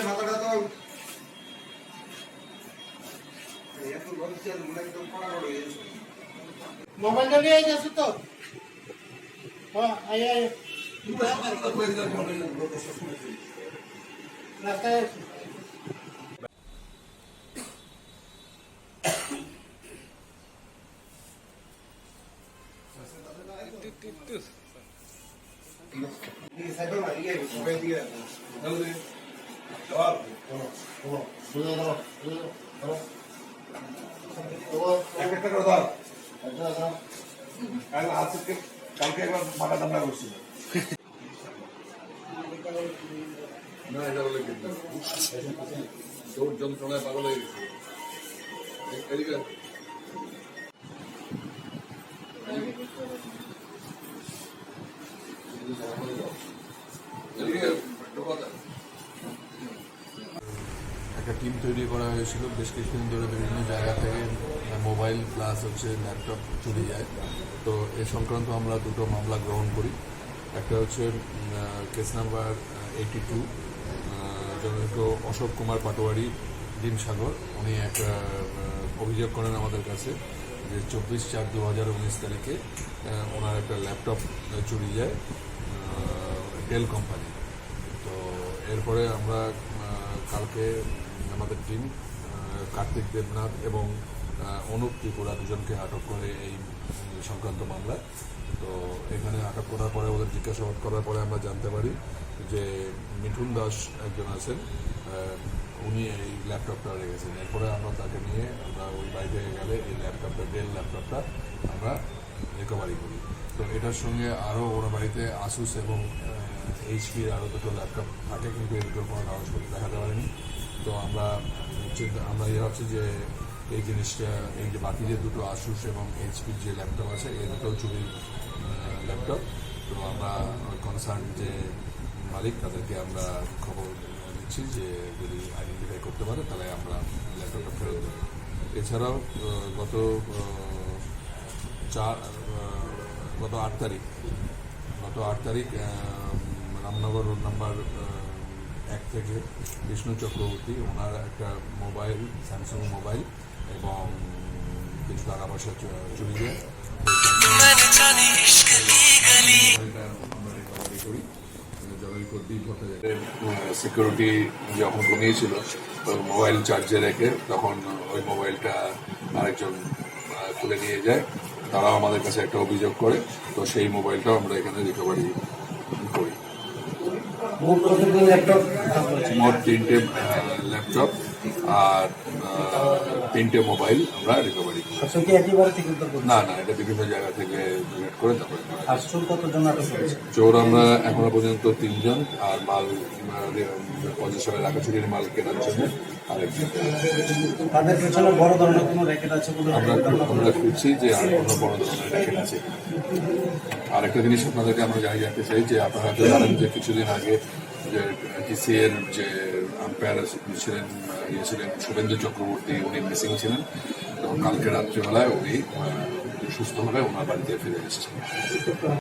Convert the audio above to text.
মাথাটা তো মোবাইলটা নিয়ে যাচ্ছি তো রাস্তায় কালকে একবার মাথা ঠান্ডা করছিল না এটা বলে কিন্তু তোর যন্ত্রণায় পাগল হয়ে গেছে এদিকে একটা টিম তৈরি করা হয়েছিল বেশ কিছুদিন ধরে বিভিন্ন জায়গা থেকে মোবাইল প্লাস হচ্ছে ল্যাপটপ চুরি যায়। তো এ সংক্রান্ত আমরা দুটো মামলা গ্রহণ করি। একটা হচ্ছে কেস নাম্বার 82 জনৈক অশোক কুমার পাটোয়ারি ডিমসাগর, উনি একটা অভিযোগ করেন আমাদের কাছে যে 24/4/2019 তারিখে ওনার একটা ল্যাপটপ চুরি যায় ডেল কোম্পানি। তো এরপরে আমরা কালকে আমাদের টিম কার্তিক দেবনাথ এবং অনুপ ত্রিপুরা দুজনকে আটক করে এই সংক্রান্ত মামলায়। তো এখানে আটক করার পরে ওদের জিজ্ঞাসাবাদ করার পরে আমরা জানতে পারি যে মিঠুন দাস একজন আছেন, উনি এই ল্যাপটপটা রেখেছেন। এরপরে আমরা তাকে নিয়ে আমরা ওই বাড়িতে গেলে এই ল্যাপটপটা ডেল ল্যাপটপটা আমরা রিকভারি করি। তো এটার সঙ্গে আরও ওনার বাড়িতে আসুস এবং এইচপির আরও দুটো ল্যাপটপ থাকে, কিন্তু এর কোনো কাগজপত্র দেখাতে পারেনি। তো আমরা ভাবছি যে এই জিনিসটা এই যে বাকি যে দুটো আসুস এবং এইচপির যে ল্যাপটপ আছে এই দুটো চুরির ল্যাপটপ। তো আমরা কনসার্ন যে মালিক তাদেরকে আমরা খবর দিচ্ছি যে যদি আইডেন্টিফাই করতে পারে তাহলে আমরা ল্যাপটপটা ফেরত দেবো। এছাড়াও গত 8 তারিখ রামনগর রোড নাম্বার 1 থেকে বিষ্ণু চক্রবর্তী ওনার একটা মোবাইল, স্যামসাং মোবাইল এবং কিছু টাকা পয়সা চুরি যায়। সিকিউরিটি যখন ঘুমিয়েছিল মোবাইল চার্জে রেখে তখন ওই মোবাইলটা আরেকজন তুলে নিয়ে যায়। তারাও আমাদের কাছে একটা অভিযোগ করে, তো সেই মোবাইলটাও আমরা এখানে রিকভারি করি। মোট 3টে ল্যাপটপ আর 3টে মোবাইল আমরা রিকভারি করি। না, এটা বিভিন্ন জায়গা থেকে কালেক্ট করে তারপরে। চোর আমরা এখনো পর্যন্ত 3 জন, আর মাল পজিশনে রাখা চুরির মাল কেনার জন্য আরেকজন। আমরা খুঁজছি যে আর কোনো বড় ধরনের র্যাকেট আছে। আরেকটা জিনিস আপনাদেরকে আমরা জানতে চাই যে আপনারা তো জানেন যে কিছুদিন আগে যে টিসিএর যে আম্পায়ার ছিলেন শুভেন্দু চক্রবর্তী, উনি মিসিং ছিলেন। তো কালকে রাত্রিবেলায় উনি সুস্থভাবে ওনার বাড়িতে ফিরে এসেছেন।